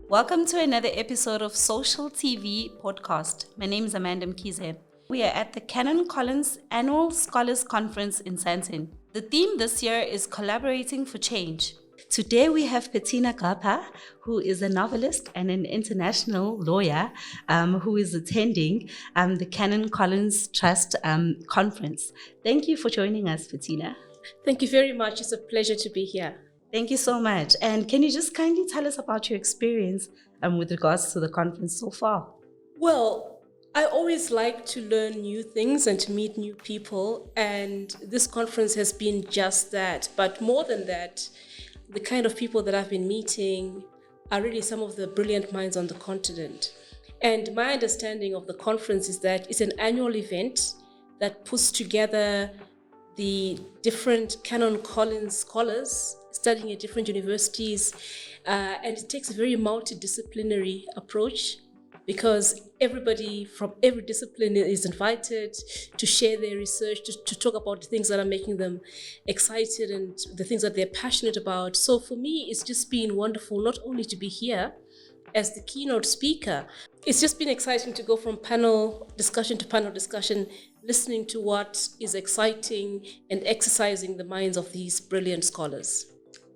Welcome to another episode of Social TV Podcast. My name is Amanda Mkhize. We are at the CANON Collins Annual Scholars Conference in Sandton. The theme this year is Collaborating for Change. Today we have Petina Gappah, who is a novelist and an international lawyer who is attending the CANON Collins Trust Conference. Thank you for joining us, Petina. Thank you very much. It's a pleasure to be here. Thank you so much. And can you just kindly tell us about your experience with regards to the conference so far? Well, I always like to learn new things and to meet new people. And this conference has been just that. But more than that, the kind of people that I've been meeting are really some of the brilliant minds on the continent. And my understanding of the conference is that it's an annual event that puts together the different CANON Collins scholars studying at different universities, and it takes a very multidisciplinary approach because everybody from every discipline is invited to share their research, to talk about the things that are making them excited and the things that they're passionate about. So for me, it's just been wonderful not only to be here as the keynote speaker. It's just been exciting to go from panel discussion to panel discussion, listening to what is exciting and exercising the minds of these brilliant scholars.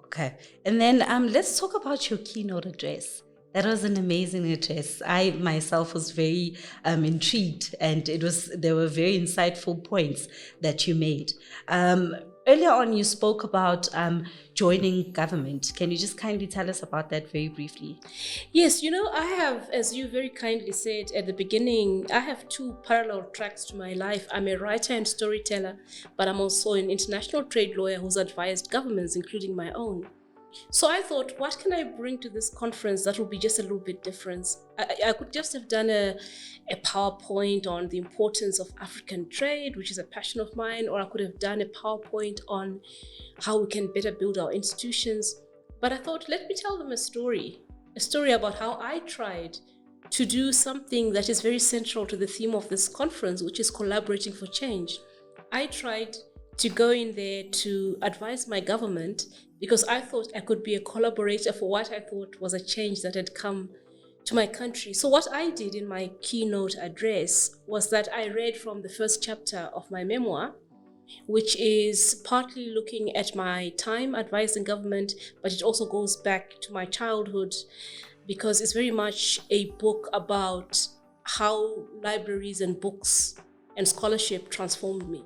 Okay, and then let's talk about your keynote address. That was an amazing address. I myself was very intrigued, and there were very insightful points that you made. Earlier on, you spoke about joining government. Can you just kindly tell us about that very briefly? Yes, I have, as you very kindly said at the beginning, I have two parallel tracks to my life. I'm a writer and storyteller, but I'm also an international trade lawyer who's advised governments, including my own. So I thought, what can I bring to this conference that will be just a little bit different? I could just have done a PowerPoint on the importance of African trade, which is a passion of mine, or I could have done a PowerPoint on how we can better build our institutions. But I thought, let me tell them a story about how I tried to do something that is very central to the theme of this conference, which is collaborating for change. I tried to go in there to advise my government because I thought I could be a collaborator for what I thought was a change that had come to my country. So what I did in my keynote address was that I read from the first chapter of my memoir, which is partly looking at my time advising government, but it also goes back to my childhood because it's very much a book about how libraries and books and scholarship transformed me.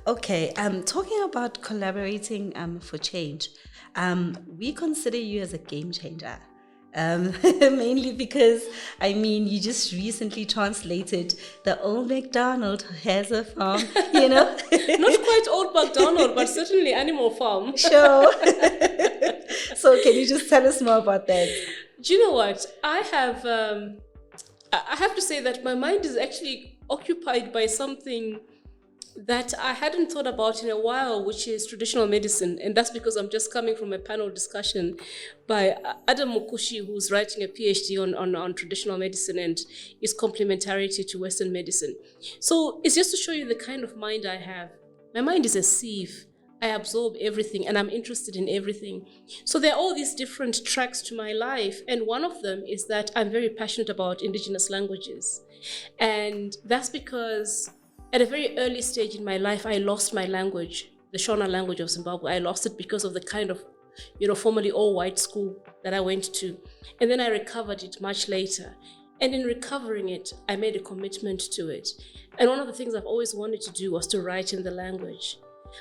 Okay, talking about collaborating for change, we consider you as a game changer. Mainly because, you just recently translated the Old MacDonald has a farm, Not quite Old MacDonald, but certainly Animal Farm. Sure. So can you just tell us more about that? Do you know what? I have to say that my mind is actually occupied by something that I hadn't thought about in a while, which is traditional medicine. And that's because I'm just coming from a panel discussion by Adam Mukushi, who's writing a PhD on traditional medicine and its complementarity to Western medicine. So it's just to show you the kind of mind I have. My mind is a sieve. I absorb everything and I'm interested in everything. So there are all these different tracks to my life. And one of them is that I'm very passionate about indigenous languages. And that's because at a very early stage in my life, I lost my language, the Shona language of Zimbabwe. I lost it because of the kind of, formerly all-white school that I went to. And then I recovered it much later. And in recovering it, I made a commitment to it. And one of the things I've always wanted to do was to write in the language.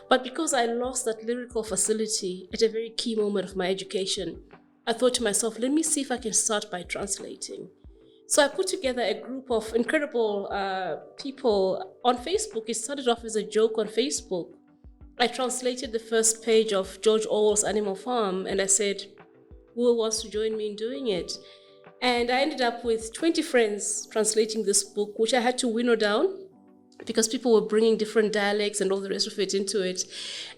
But because I lost that lyrical facility at a very key moment of my education, I thought to myself, let me see if I can start by translating. So I put together a group of incredible people on Facebook. It started off as a joke on Facebook. I translated the first page of George Orwell's Animal Farm and I said, who wants to join me in doing it? And I ended up with 20 friends translating this book, which I had to winnow down because people were bringing different dialects and all the rest of it into it.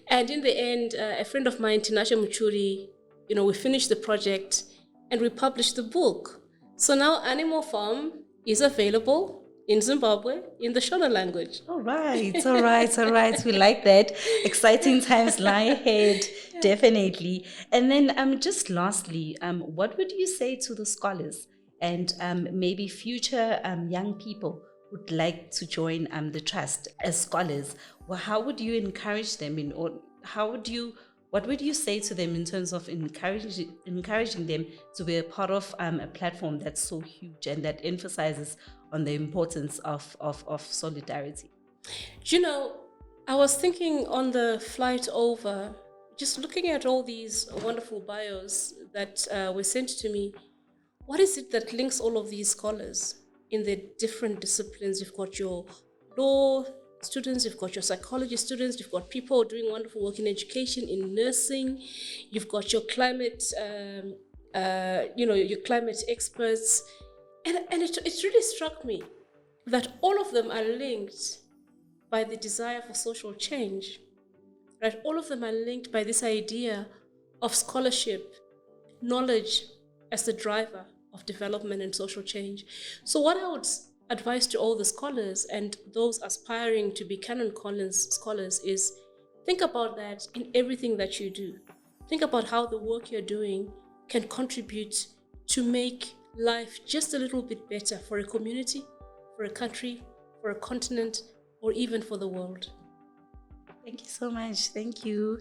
And in the end, a friend of mine, Tinashe Muchuri, we finished the project and we published the book. So now Animal Farm is available in Zimbabwe in the Shona language. All right. We like that. Exciting times lie ahead. Definitely. And then just lastly, what would you say to the scholars and maybe future young people who'd like to join the trust as scholars? Well, how would you encourage them or what would you say to them in terms of encouraging them to be a part of a platform that's so huge and that emphasizes on the importance of solidarity? You know, I was thinking on the flight over, just looking at all these wonderful bios that were sent to me. What is it that links all of these scholars in their different disciplines? You've got your law students, you've got your psychology students, you've got people doing wonderful work in education, in nursing, you've got your climate, your climate experts. And it really struck me that all of them are linked by the desire for social change, right? All of them are linked by this idea of scholarship, knowledge as the driver of development and social change. So what I would advise to all the scholars and those aspiring to be Canon Collins scholars is think about that in everything that you do. Think about how the work you're doing can contribute to make life just a little bit better for a community, for a country, for a continent, or even for the world. Thank you so much. Thank you.